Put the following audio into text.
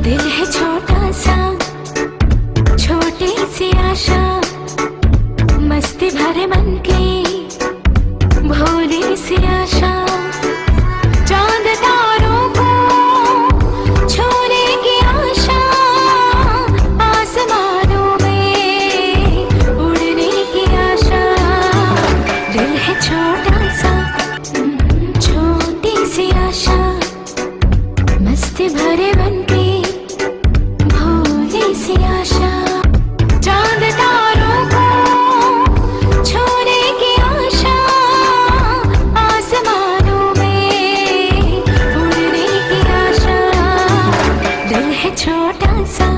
दिल है छोटा सा, छोटी सी आशा, मस्ती भरे मन की भोली सी आशा। चांद तारों को छूने की आशा, आसमानों में उड़ने की आशा। दिल है छोटा सा, छोटी सी आशा, मस्ती भरे मन की भोली सी आशा। चांद तारों को छूने की आशा, आसमानों में उड़ने की आशा। दिल है छोटा सा,